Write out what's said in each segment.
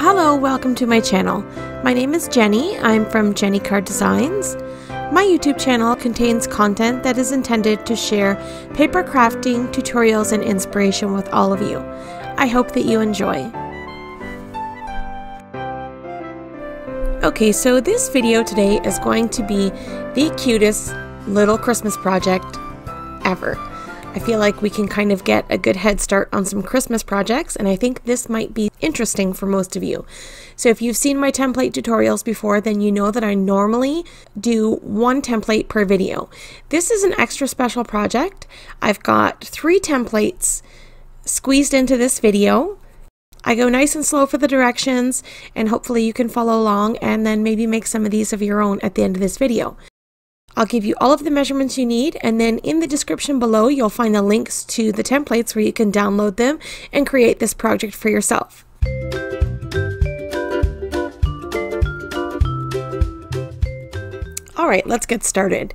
Hello, welcome to my channel. My name is Jenny. I'm from Jennycarddesigns. My YouTube channel contains content that is intended to share paper crafting, tutorials, and inspiration with all of you. I hope that you enjoy. Okay, so this video today is going to be the cutest little Christmas project ever. I feel like we can kind of get a good head start on some Christmas projects, and I think this might be interesting for most of you. So if you've seen my template tutorials before, then you know that I normally do one template per video. This is an extra special project. I've got 3 templates squeezed into this video. I go nice and slow for the directions, and hopefully you can follow along and then maybe make some of these of your own at the end of this video. I'll give you all of the measurements you need, and then in the description below you'll find the links to the templates where you can download them and create this project for yourself. Alright, let's get started.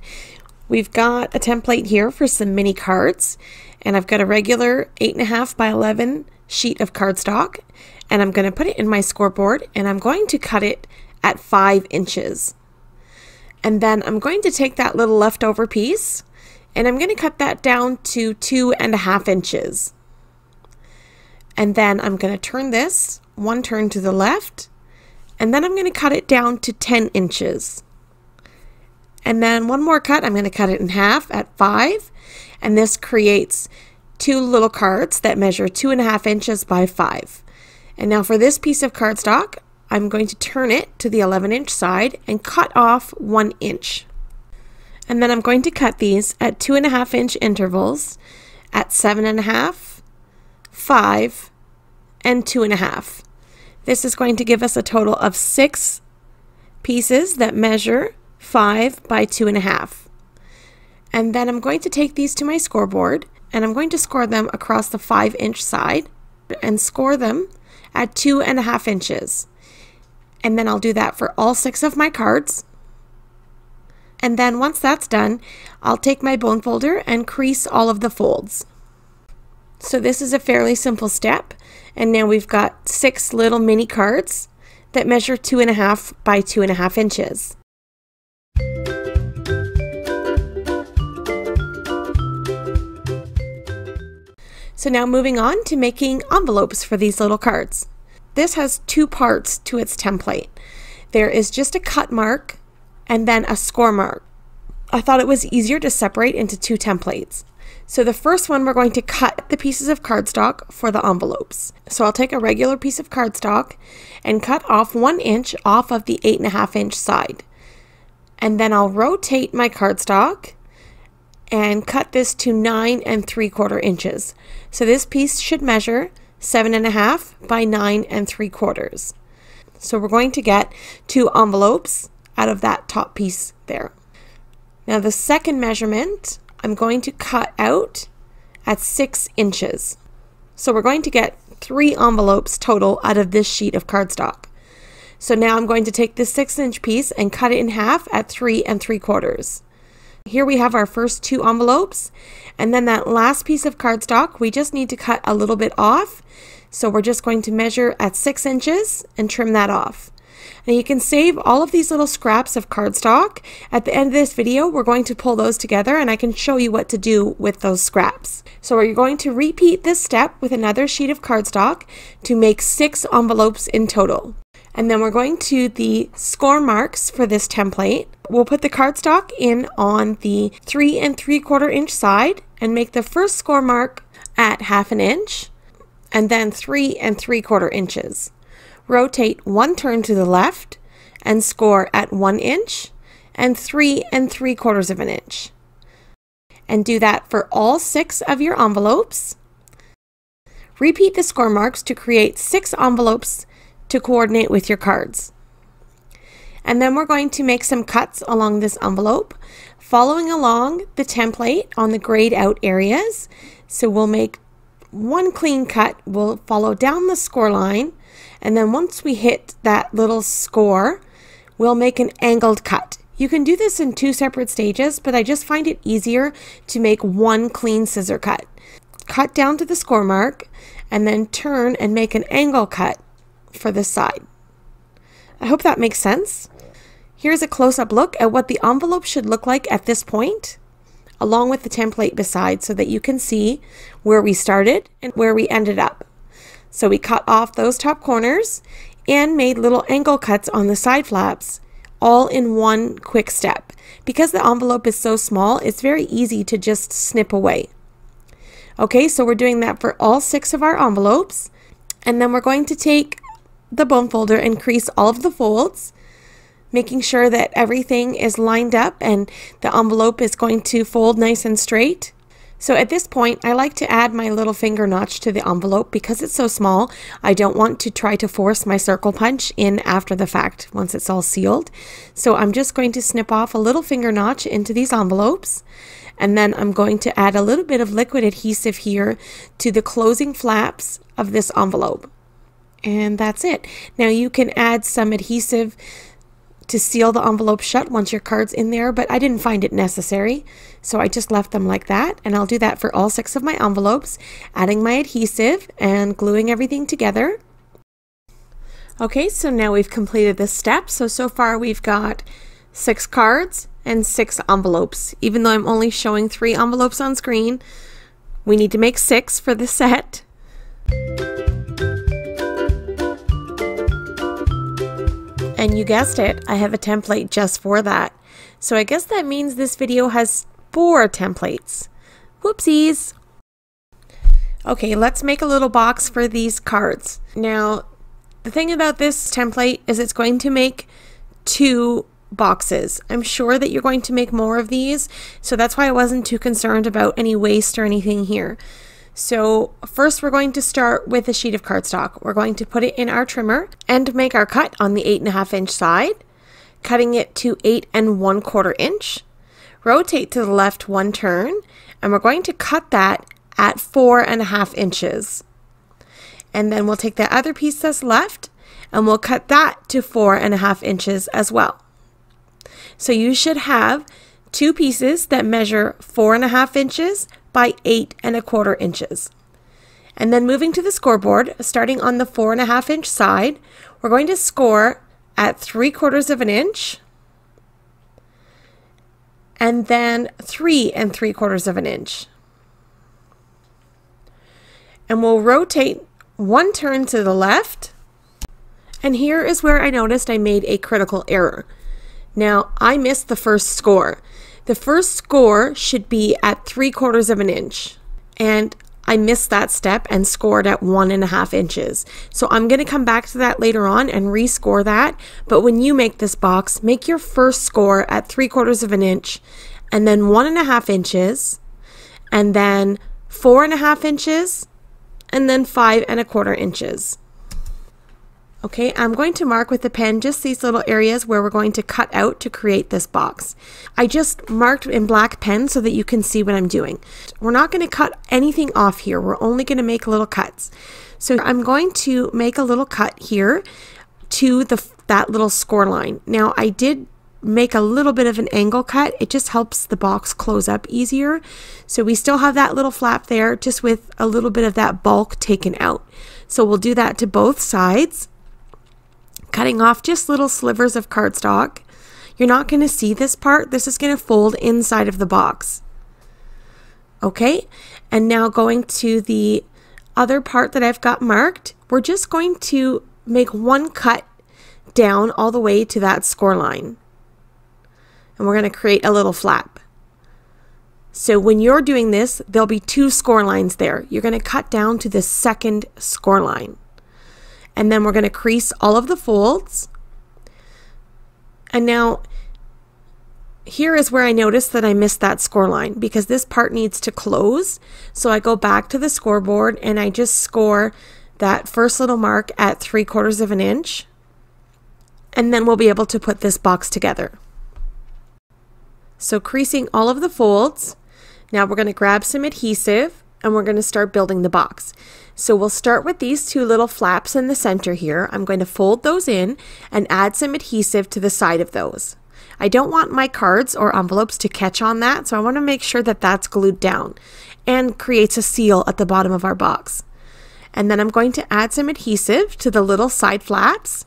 We've got a template here for some mini cards, and I've got a regular 8.5 by 11 sheet of cardstock, and I'm going to put it in my scoreboard, and I'm going to cut it at 5 inches. And then I'm going to take that little leftover piece and I'm going to cut that down to 2.5 inches. And then I'm going to turn this one turn to the left, and then I'm going to cut it down to 10 inches. And then one more cut, I'm going to cut it in half at 5, and this creates 2 little cards that measure 2.5 inches by 5. And now for this piece of cardstock, I'm going to turn it to the 11-inch side and cut off 1 inch. And then I'm going to cut these at 2.5-inch intervals at 7.5, 5, and 2.5. This is going to give us a total of 6 pieces that measure 5 by 2.5. And then I'm going to take these to my scoreboard, and I'm going to score them across the 5-inch side and score them at 2.5 inches. And then I'll do that for all 6 of my cards. And then once that's done, I'll take my bone folder and crease all of the folds. So this is a fairly simple step. And now we've got 6 little mini cards that measure 2.5 by 2.5 inches. So now moving on to making envelopes for these little cards. This has 2 parts to its template. There is just a cut mark and then a score mark. I thought it was easier to separate into 2 templates. So the first one, we're going to cut the pieces of cardstock for the envelopes. So I'll take a regular piece of cardstock and cut off 1 inch off of the 8.5-inch side. And then I'll rotate my cardstock and cut this to 9 3/4 inches. So this piece should measure 7.5 by 9 3/4. So we're going to get 2 envelopes out of that top piece there. Now the second measurement, I'm going to cut out at 6 inches. So we're going to get 3 envelopes total out of this sheet of cardstock. So now I'm going to take this 6-inch piece and cut it in half at 3 3/4. Here we have our first 2 envelopes, and then that last piece of cardstock we just need to cut a little bit off. So we're just going to measure at 6 inches and trim that off. Now you can save all of these little scraps of cardstock. At the end of this video we're going to pull those together and I can show you what to do with those scraps. So we're going to repeat this step with another sheet of cardstock to make 6 envelopes in total. And then we're going to the score marks for this template. We'll put the cardstock in on the 3 3/4 inch side and make the first score mark at 1/2 inch and then 3 3/4 inches. Rotate 1 turn to the left and score at 1 inch and 3 3/4 inch. And do that for all 6 of your envelopes. Repeat the score marks to create 6 envelopes to coordinate with your cards. And then we're going to make some cuts along this envelope, following along the template on the grayed out areas. So we'll make 1 clean cut, we'll follow down the score line, and then once we hit that little score, we'll make an angled cut. You can do this in 2 separate stages, but I just find it easier to make 1 clean scissor cut. Cut down to the score mark, and then turn and make an angle cut for this side. I hope that makes sense. Here's a close-up look at what the envelope should look like at this point, along with the template beside, so that you can see where we started and where we ended up. So we cut off those top corners and made little angle cuts on the side flaps, all in one quick step. Because the envelope is so small, it's very easy to just snip away. Okay, so we're doing that for all 6 of our envelopes, and then we're going to take the bone folder and crease all of the folds, making sure that everything is lined up and the envelope is going to fold nice and straight. So at this point, I like to add my little finger notch to the envelope because it's so small. I don't want to try to force my circle punch in after the fact once it's all sealed. So I'm just going to snip off a little finger notch into these envelopes, and then I'm going to add a little bit of liquid adhesive here to the closing flaps of this envelope. And that's it. Now you can add some adhesive to seal the envelope shut once your card's in there, but I didn't find it necessary, so I just left them like that. And I'll do that for all 6 of my envelopes, adding my adhesive and gluing everything together. Okay, so now we've completed this step. So far we've got 6 cards and 6 envelopes. Even though I'm only showing 3 envelopes on screen, we need to make 6 for the set. And you guessed it, I have a template just for that. So I guess that means this video has 4 templates. Whoopsies! Okay, let's make a little box for these cards. Now, the thing about this template is it's going to make 2 boxes. I'm sure that you're going to make more of these, so that's why I wasn't too concerned about any waste or anything here. So first we're going to start with a sheet of cardstock. We're going to put it in our trimmer and make our cut on the 8.5 inch side, cutting it to 8 1/4 inch. Rotate to the left 1 turn, and we're going to cut that at 4.5 inches. And then we'll take that other piece that's left and we'll cut that to 4.5 inches as well. So you should have 2 pieces that measure 4.5 inches by 8 1/4 inches. And then moving to the scoreboard, starting on the 4.5 inch side, we're going to score at 3/4 inch and then 3 3/4 inch. And we'll rotate 1 turn to the left. And here is where I noticed I made a critical error. Now, I missed the first score. The first score should be at 3/4 inch, and I missed that step and scored at 1.5 inches. So I'm going to come back to that later on and rescore that. But when you make this box, make your first score at 3/4 inch, and then 1.5 inches, and then 4.5 inches, and then 5 1/4 inches. Okay, I'm going to mark with the pen just these little areas where we're going to cut out to create this box. I just marked in black pen so that you can see what I'm doing. We're not going to cut anything off here. We're only going to make little cuts. So I'm going to make a little cut here to that little score line. Now I did make a little bit of an angle cut. It just helps the box close up easier. So we still have that little flap there, just with a little bit of that bulk taken out. So we'll do that to both sides, cutting off just little slivers of cardstock. You're not going to see this part. This is going to fold inside of the box. Okay, and now going to the other part that I've got marked, we're just going to make 1 cut down all the way to that score line. And we're going to create a little flap. So when you're doing this, there'll be 2 score lines there. You're going to cut down to the second score line. And then we're going to crease all of the folds. And now here is where I noticed that I missed that score line because this part needs to close. So I go back to the scoreboard and I just score that first little mark at 3/4 inch. And then we'll be able to put this box together. So creasing all of the folds. Now we're going to grab some adhesive and we're going to start building the box. So we'll start with these 2 little flaps in the center here. I'm going to fold those in and add some adhesive to the side of those. I don't want my cards or envelopes to catch on that, so I want to make sure that that's glued down and creates a seal at the bottom of our box. And then I'm going to add some adhesive to the little side flaps,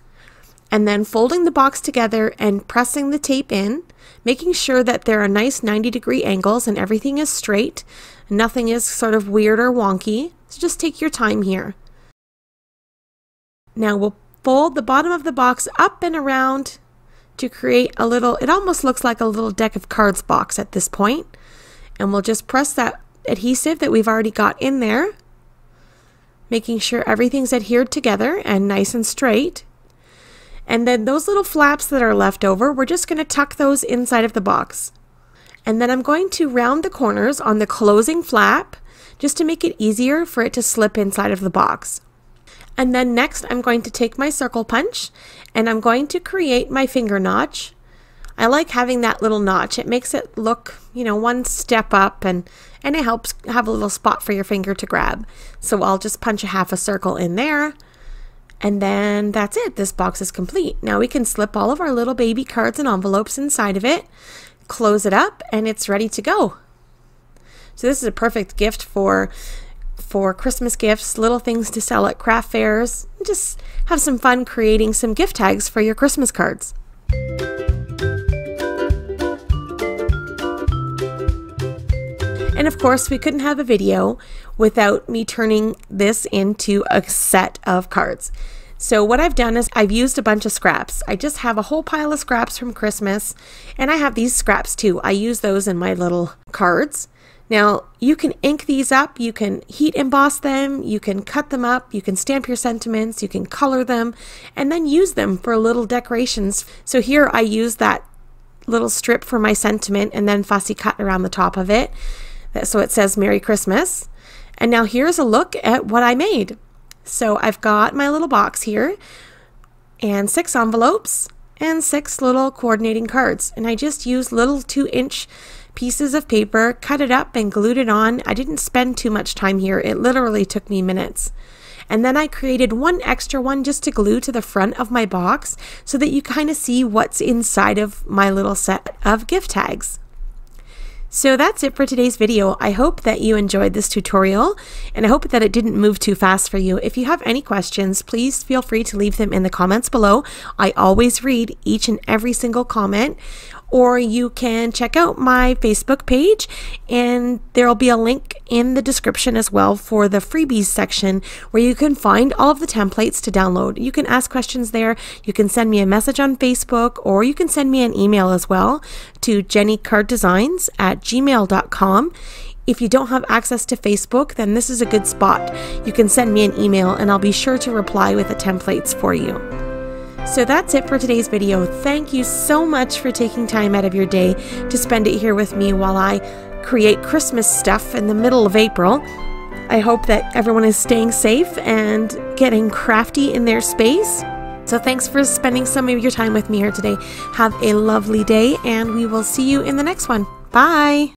and then folding the box together and pressing the tape in, making sure that there are nice 90-degree angles and everything is straight. Nothing is sort of weird or wonky. So just take your time here. Now we'll fold the bottom of the box up and around to create a little, it almost looks like a little deck of cards box at this point. And we'll just press that adhesive that we've already got in there, making sure everything's adhered together and nice and straight. And then those little flaps that are left over, we're just going to tuck those inside of the box. And then I'm going to round the corners on the closing flap just to make it easier for it to slip inside of the box. And then next I'm going to take my circle punch and I'm going to create my finger notch. I like having that little notch. It makes it look, one step up, and it helps have a little spot for your finger to grab. So I'll just punch a half a circle in there. And then that's it. This box is complete. Now we can slip all of our little baby cards and envelopes inside of it, close it up, and it's ready to go. So this is a perfect gift for Christmas gifts, little things to sell at craft fairs. Just have some fun creating some gift tags for your Christmas cards. And of course, we couldn't have a video without me turning this into a set of cards. So what I've done is I've used a bunch of scraps. I just have a whole pile of scraps from Christmas, and I have these scraps too. I use those in my little cards. Now, you can ink these up, you can heat emboss them, you can cut them up, you can stamp your sentiments, you can color them, and then use them for little decorations. So here I use that little strip for my sentiment and then fussy cut around the top of it, so it says Merry Christmas. And now here's a look at what I made. So I've got my little box here and 6 envelopes and 6 little coordinating cards. And I just used little 2-inch pieces of paper, cut it up and glued it on. I didn't spend too much time here. It literally took me minutes. And then I created one extra one just to glue to the front of my box so that you kind of see what's inside of my little set of gift tags. So that's it for today's video. I hope that you enjoyed this tutorial, and I hope that it didn't move too fast for you. If you have any questions, please feel free to leave them in the comments below. I always read each and every single comment. Or you can check out my Facebook page, and there will be a link in the description as well for the freebies section where you can find all of the templates to download. You can ask questions there, you can send me a message on Facebook, or you can send me an email as well to jennycarddesigns@gmail.com. If you don't have access to Facebook, then this is a good spot. You can send me an email and I'll be sure to reply with the templates for you. So that's it for today's video. Thank you so much for taking time out of your day to spend it here with me while I create Christmas stuff in the middle of April. I hope that everyone is staying safe and getting crafty in their space. So thanks for spending some of your time with me here today. Have a lovely day, and we will see you in the next one. Bye!